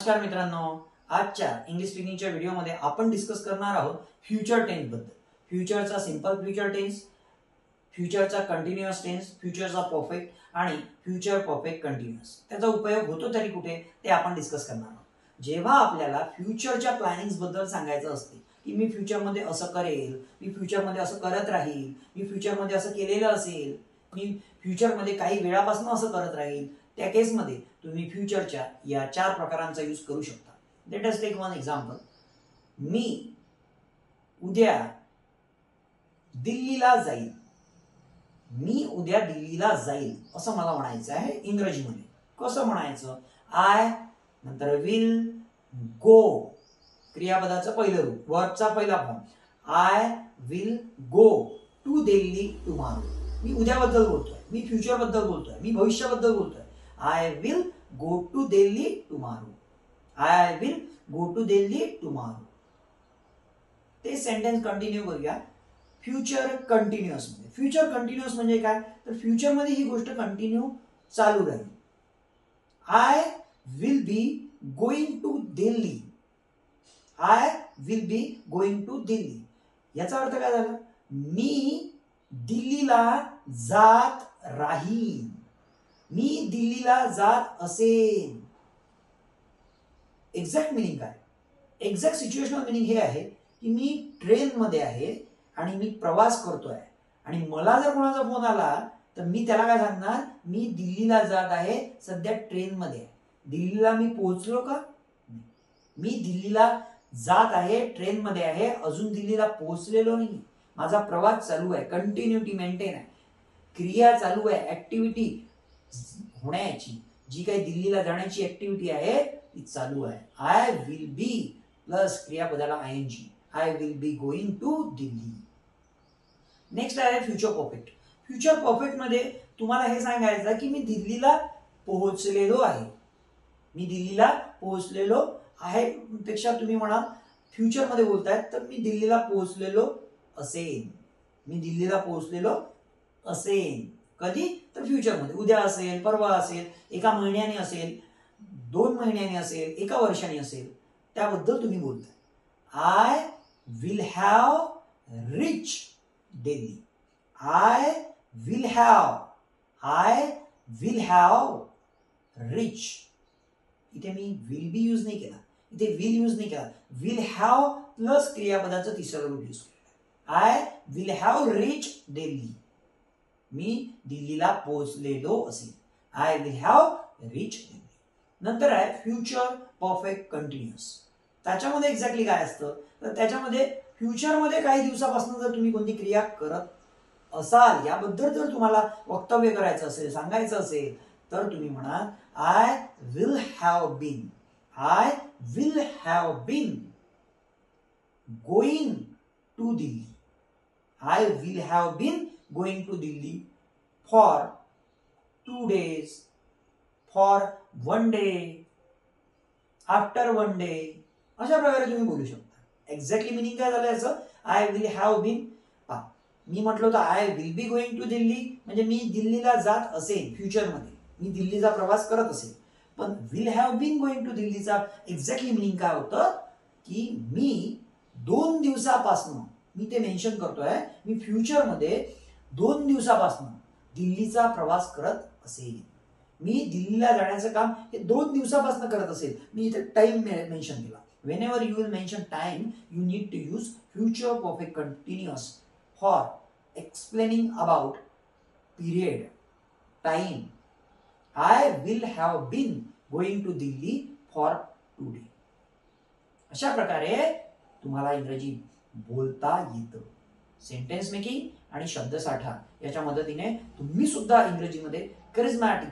नमस्कार मित्रांनो, आजच्या इंग्लिश स्पीकिंगच्या व्हिडिओमध्ये आपण डिस्कस करणार आहोत फ्युचर टेन्स बद्दल. फ्युचरचा सिंपल फ्युचर टेन्स, फ्युचरचा कंटिन्युअस टेन्स, फ्युचरचा परफेक्ट आणि फ्युचर परफेक्ट कंटिन्युअस. त्याचा उपयोग होतो तरी कुठे ते आपण डिस्कस करणार आहोत. जेव्हा आपल्याला फ्युचरच्या प्लॅनिंग्स बद्दल सांगायचं असते की मी फ्युचरमध्ये असं करेल, मी फ्युचरमध्ये असं करत राहील, मी फ्युचरमध्ये असं केलेलं असेल, मी फ्युचरमध्ये काही वेळापासून असं करत राहील, त्या केसमध्ये तुम्ही फ्युचरच्या या 4 प्रकारांचा यूज करू शकता. Let us take one example. मी उद्या दिल्लीला जाईल. मी उद्या दिल्लीला जाईल असं मला म्हणायचं आहे इंग्रजीमध्ये. कसं म्हणायचं? आय नंतर विल गो, क्रियापदाचं पहिलं रूप, वर्बचा पहिला form. I will go to Delhi tomorrow. मी उद्याबद्दल बोलतोय, मी फ्युचर बद्दल बोलतोय, मी भविष्याबद्दल बोलतोय. I will go to Delhi tomorrow. I will go to Delhi tomorrow. ते सेंटेन्स कंटिन्यू करूया फ्युचर कंटिन्युअस मध्ये. फ्युचर कंटिन्युअस म्हणजे काय? तर फ्युचर मध्ये ही गोष्ट कंटिन्यू चालू राहील. I will be going to Delhi. I will be going to Delhi. याचा अर्थ काय झाला? मी दिल्लीला जात राहीन. मी दिल्लीला जात असेन. एक्झॅक्ट मिनिंग काय? एक्झॅक्ट सिच्युएशनल मिनिंग हे आहे की मी ट्रेन मध्ये आहे आणि मी प्रवास करतोय आणि मला जर कोणाचा फोन आला तर मी त्याला काय सांगणार? मी दिल्लीला जात आहे, सध्या ट्रेन मध्ये आहे. दिल्लीला मी पोहोचलो का? मी दिल्लीला जात आहे, ट्रेन मध्ये आहे, अजून दिल्लीला पोहोचलेलो नाही. माझा प्रवास चालू आहे, कंटिन्युटी मेंटेन आहे, क्रिया चालू आहे, ऍक्टिव्हिटी होण्याची, जी काही दिल्लीला जाण्याची ऍक्टिव्हिटी आहे ती चालू आहे. आय विल बी प्लस क्रियापदाला ING. I will be going to Delhi. Next आहे फ्युचर परफेक्ट. फ्युचर परफेक्ट मध्ये तुम्हाला हे सांगायचं की मी दिल्लीला पोहोचलेलो आहे. मी दिल्लीला पोहोचलेलो आहे पेक्षा तुम्ही म्हणाल फ्युचर मध्ये बोलतायत तर मी दिल्लीला पोहोचलेलो असेन. मी दिल्लीला पोहोचलेलो असेन. कधी? तर फ्युचरमध्ये. उद्या असेल, परवा असेल, एका महिन्याने असेल, 2 महिन्याने असेल, एका वर्षाने असेल, त्याबद्दल तुम्ही बोलताय. I will have reach Delhi. I will have rich. इथे मी विल बी यूज नाही केला, इथे विल यूज नाही केला. विल हॅव प्लस क्रियापदाचं तिसरं रूप यूज केलं. I will have reach Delhi. मी दिल्लीला पोहोचलेलो असेल. I will have reach Delhi. नंतर आहे फ्युचर परफेक्ट कंटिन्युअस. त्याच्यामध्ये एक्झॅक्टली काय असतं? तर त्याच्यामध्ये फ्युचरमध्ये काही दिवसापासून जर तुम्ही कोणती क्रिया करत असाल, याबद्दल जर तुम्हाला वक्तव्य करायचं असेल, सांगायचं असेल, तर तुम्ही म्हणा I will have been. I will have been going to Delhi. I will have been going to Delhi for 2 days, for 1 day, after 1 day. अशा प्रकारे तुम्ही बोलू शकता. एक्झॅक्टली मिनिंग काय झालं याचं? I will have been. मी म्हटलं होतं I will be going to Delhi म्हणजे मी दिल्लीला जात असेल फ्युचरमध्ये, मी दिल्लीचा प्रवास करत असेल. पण will have been going to दिल्लीचा एक्झॅक्टली मिनिंग काय होतं की मी 2 दिवसापासून, मी ते मेन्शन करतोय, मी फ्युचरमध्ये 2 दिवसापासून दिल्लीचा प्रवास करत असेल. मी दिल्लीला जाण्याचं काम हे 2 दिवसापासून करत असेल. मी इथे टाइम मेन्शन केला. Whenever you will mention time, you need to use future perfect continuous for explaining about period, time. I will have been going to Delhi for 2 days. अशा प्रकारे तुम्हाला इंग्रजी बोलता येतं. सेंटेन्स मेकिंग आणि शब्दसाठा याच्या मदतीने तुम्ही सुद्धा इंग्रजीमध्ये करिझमॅटिक